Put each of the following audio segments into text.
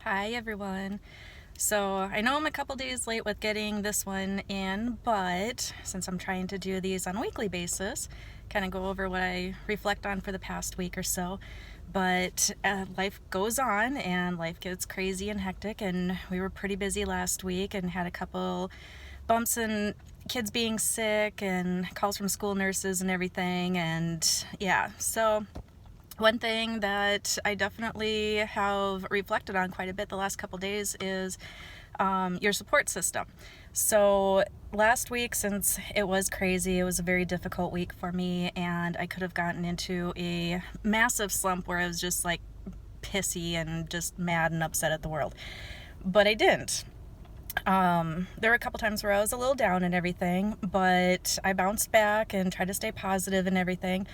Hi everyone. So I know I'm a couple days late with getting this one in, but since I'm trying to do these on a weekly basis, kind of go over what I reflect on for the past week or so. But life goes on and life gets crazy and hectic, and we were pretty busy last week and had a couple bumps and kids being sick and calls from school nurses and everything. And yeah, so one thing that I definitely have reflected on quite a bit the last couple days is your support system. So last week, since it was crazy, it was a very difficult week for me, and I could have gotten into a massive slump where I was just like pissy and just mad and upset at the world. But I didn't. There were a couple times where I was a little down and everything, but I bounced back and tried to stay positive and everything.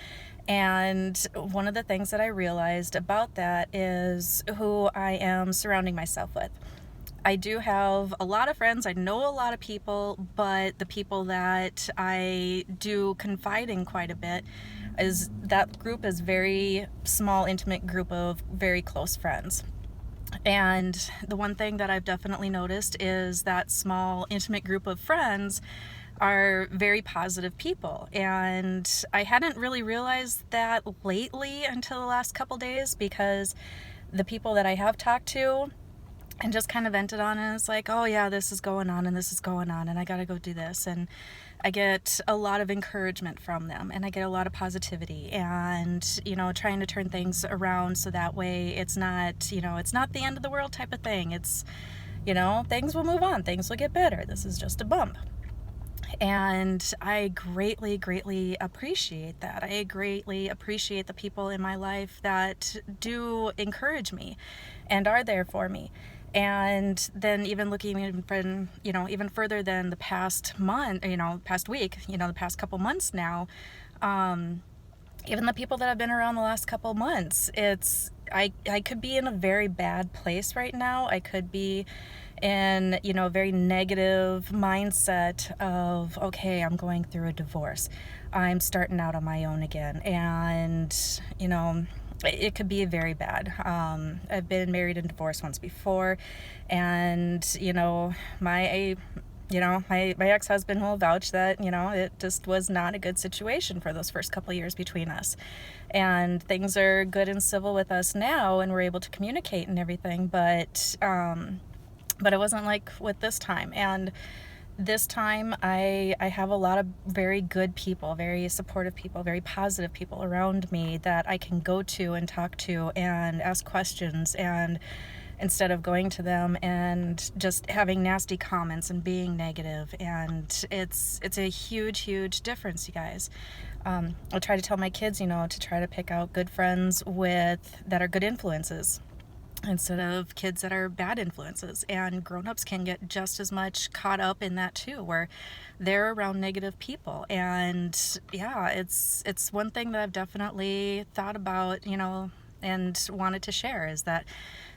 And one of the things that I realized about that is who I am surrounding myself with. I do have a lot of friends, I know a lot of people, but the people that I do confide in quite a bit is that group is very small, intimate group of very close friends. And the one thing that I've definitely noticed is that small, intimate group of friends are very positive people. And I hadn't really realized that lately until the last couple days, because the people that I have talked to and just kind of vented on it, it's like, oh yeah, this is going on and this is going on and I gotta go do this. And I get a lot of encouragement from them, and I get a lot of positivity, and trying to turn things around so that way it's not, it's not the end of the world type of thing. It's, things will move on, things will get better, this is just a bump. And I greatly, greatly appreciate that. I greatly appreciate the people in my life that do encourage me and are there for me. And then even looking even further than the past month, past week, the past couple months now, even the people that have been around the last couple months, I could be in a very bad place right now. I could be in, a very negative mindset of, okay, I'm going through a divorce. I'm starting out on my own again. And, it could be very bad. I've been married and divorced once before. And, my my ex-husband will vouch that, it just was not a good situation for those first couple years between us. And things are good and civil with us now, and we're able to communicate and everything, but it wasn't like with this time. And this time I have a lot of very good people, very supportive people, very positive people around me that I can go to and talk to and ask questions, and instead of going to them and just having nasty comments and being negative. And it's a huge difference, you guys. I'll try to tell my kids, to try to pick out good friends that are good influences instead of kids that are bad influences. And grown-ups can get just as much caught up in that too, where they're around negative people. And yeah, it's one thing that I've definitely thought about, and wanted to share, is that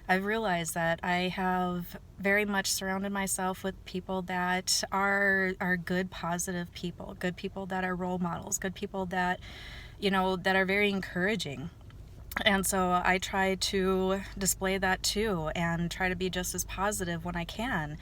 I've realized that I have very much surrounded myself with people that are good, positive people, good people that are role models, good people that, that are very encouraging. And so I try to display that too, and try to be just as positive when I can.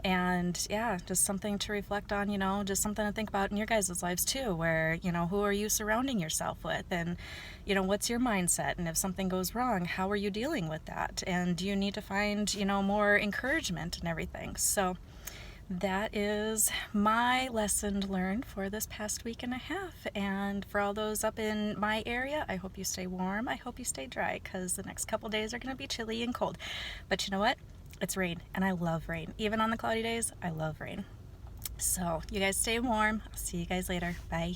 And yeah, just something to reflect on, just something to think about in your guys' lives too, where, who are you surrounding yourself with? And, what's your mindset? And if something goes wrong, how are you dealing with that? And do you need to find, more encouragement and everything? So that is my lesson learned for this past week and a half. And for all those up in my area, I hope you stay warm. I hope you stay dry, because the next couple days are going to be chilly and cold. But you know what? It's rain, and I love rain. Even on the cloudy days, I love rain. So you guys stay warm. I'll see you guys later. Bye.